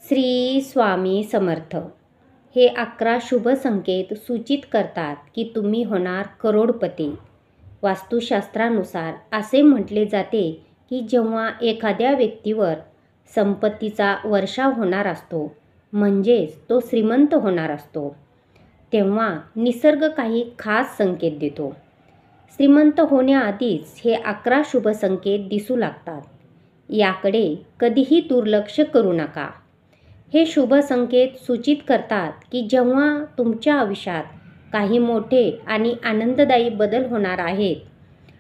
श्री स्वामी समर्थ. हे 11 शुभ संकेत सूचित करतात की तुम्ही होणार करोडपती. वास्तुशास्त्रानुसार असे म्हटले जाते की जेव्हा एखाद्या व्यक्तीवर संपत्तीचा वर्षाव होणार असतो, म्हणजेच तो श्रीमंत होणार असतो, तेव्हा निसर्ग काही खास संकेत देतो. श्रीमंत होण्याआधीच हे 11 शुभ संकेत दिसू लागतात. याकडे कधीही दुर्लक्ष करू नका. हे शुभ संकेत सूचित करतात की जेव्हा तुमच्या आयुष्यात काही मोठे आणि आनंददायी बदल होणार आहेत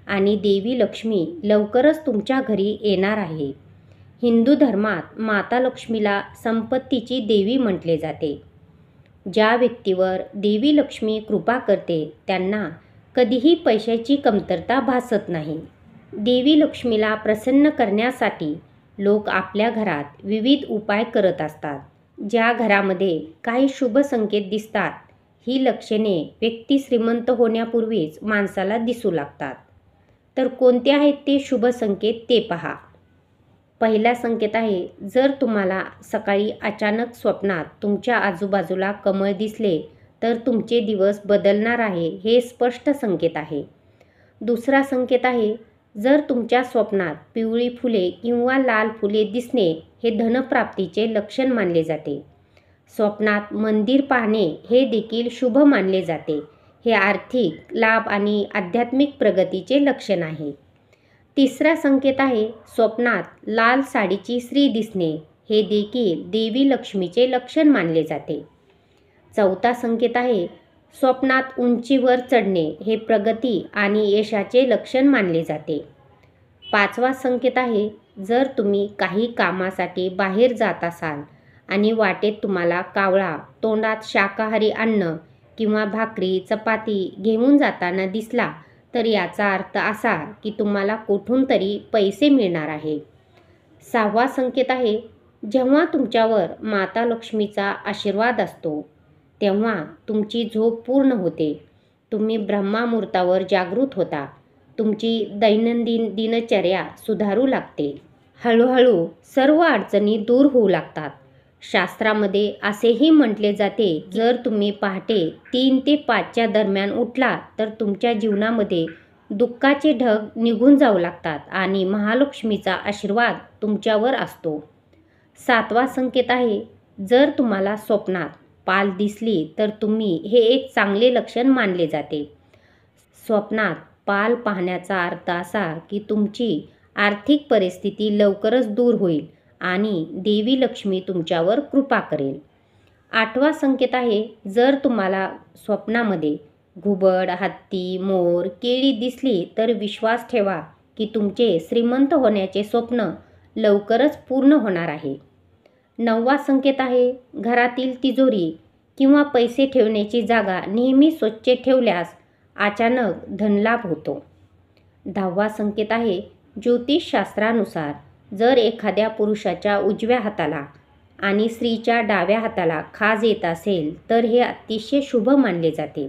आणि देवी लक्ष्मी लवकरच तुमच्या घरी येणार आहे. हिंदू धर्मात माता लक्ष्मीला संपत्तीची देवी म्हटले जाते. ज्या व्यक्तीवर देवी लक्ष्मी कृपा करते त्यांना कधीही पैशाची कमतरता भासत नाही. देवी लक्ष्मीला प्रसन्न करण्यासाठी लोक आपल्या घरात विविध उपाय करत असतात. ज्या घरामध्ये काही शुभ संकेत दिसतात, ही लक्षणे व्यक्ती श्रीमंत होण्यापूर्वीच माणसाला दिसू लागतात. तर कोणते आहेत ते शुभ संकेत ते पहा. पहिला संकेत आहे, जर तुम्हाला सकाळी अचानक स्वप्नात तुमच्या आजूबाजूला कमळ दिसले तर तुमचे दिवस बदलणार आहे, हे स्पष्ट संकेत आहे. दुसरा संकेत आहे, जर तुमच्या स्वप्नात पिवळी फुले किंवा लाल फुले दिसणे हे धनप्राप्तीचे लक्षण मानले जाते. स्वप्नात मंदिर पाहणे हे देखील शुभ मानले जाते. हे आर्थिक लाभ आणि आध्यात्मिक प्रगतीचे लक्षण आहे. तिसरा संकेत आहे, स्वप्नात लाल साडीची स्त्री दिसणे हे देखील देवी लक्ष्मीचे लक्षण मानले जाते. चौथा संकेत आहे, स्वप्नात उंचीवर चढणे हे प्रगती आणि यशाचे लक्षण मानले जाते. पाचवा संकेत आहे, जर तुम्ही काही कामासाठी बाहेर जात असाल आणि वाटेत तुम्हाला कावळा तोंडात शाकाहारी अन्न किंवा भाकरी चपाती घेऊन जाताना दिसला तर याचा अर्थ असा की तुम्हाला कुठून तरी पैसे मिळणार आहे. सहावा संकेत आहे, जेव्हा तुमच्यावर माता लक्ष्मीचा आशीर्वाद असतो तेव्हा तुमची झोप पूर्ण होते. तुम्ही ब्रह्ममुहूर्तावर जागृत होता. तुमची दैनंदिन दिनचर्या सुधारू लागते. हळूहळू सर्व अडचणी दूर होऊ लागतात. शास्त्रामध्ये असेही म्हटले जाते, जर तुम्ही पहाटे 3 ते 5च्या दरम्यान उठला तर तुमच्या जीवनामध्ये दुःखाचे ढग निघून जाऊ लागतात आणि महालक्ष्मीचा आशीर्वाद तुमच्यावर असतो. सातवा संकेत आहे, जर तुम्हाला स्वप्नात पाल दिसली तर तुम्ही हे एक चांगले लक्षण मानले जाते. स्वप्नात पाल पाहण्याचा अर्थ असा की तुमची आर्थिक परिस्थिती लवकरच दूर होईल आणि देवी लक्ष्मी तुमच्यावर कृपा करेल. आठवा संकेत आहे, जर तुम्हाला स्वप्नामध्ये घुबड, हत्ती, मोर, केळी दिसली तर विश्वास ठेवा की तुमचे श्रीमंत होण्याचे स्वप्न लवकरच पूर्ण होणार आहे. नववा संकेत आहे, घरातील तिजोरी किंवा पैसे ठेवण्याची जागा नेहमी स्वच्छ ठेवल्यास अचानक धनलाभ होतो. 10वा संकेत आहे, ज्योतिषशास्त्रानुसार जर एखाद्या पुरुषाच्या उजव्या हाताला आणि स्त्रीच्या डाव्या हाताला खाज येत असेल तर हे अतिशय शुभ मानले जाते.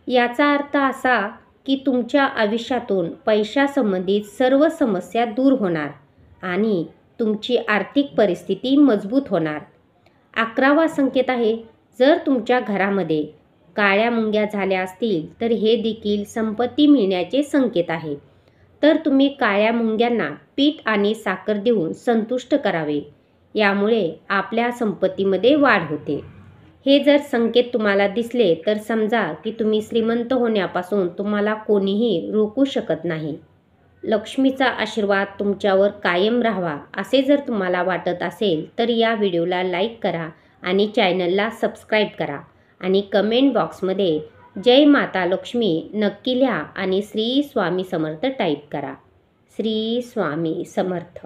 याचा अर्थ असा की तुमच्या आयुष्यातून पैशासंबंधित सर्व समस्या दूर होणार आणि तुमची आर्थिक परिस्थिती मजबूत होणार. 11वा संकेत आहे, जर तुमच्या घरामध्ये काळ्या मुंग्या झाल्या असतील तर हे देखील संपत्ती मिळण्याचे संकेत आहे. तर तुम्ही काळ्या मुंग्यांना पीठ आणि साखर देऊन संतुष्ट करावे. यामुळे आपल्या संपत्तीमध्ये वाढ होते. हे जर संकेत तुम्हाला दिसले तर समजा की तुम्ही श्रीमंत होण्यापासून तुम्हाला कोणीही रोखू शकत नाही. लक्ष्मीचा आशीर्वाद तुमच्यावर कायम राहावा असे जर तुम्हाला वाटत असेल तर या व्हिडिओला लाईक करा आणि चॅनलला सबस्क्राईब करा आणि कमेंट बॉक्समध्ये जय माता लक्ष्मी नक्की लिहा आणि श्री स्वामी समर्थ टाईप करा. श्री स्वामी समर्थ.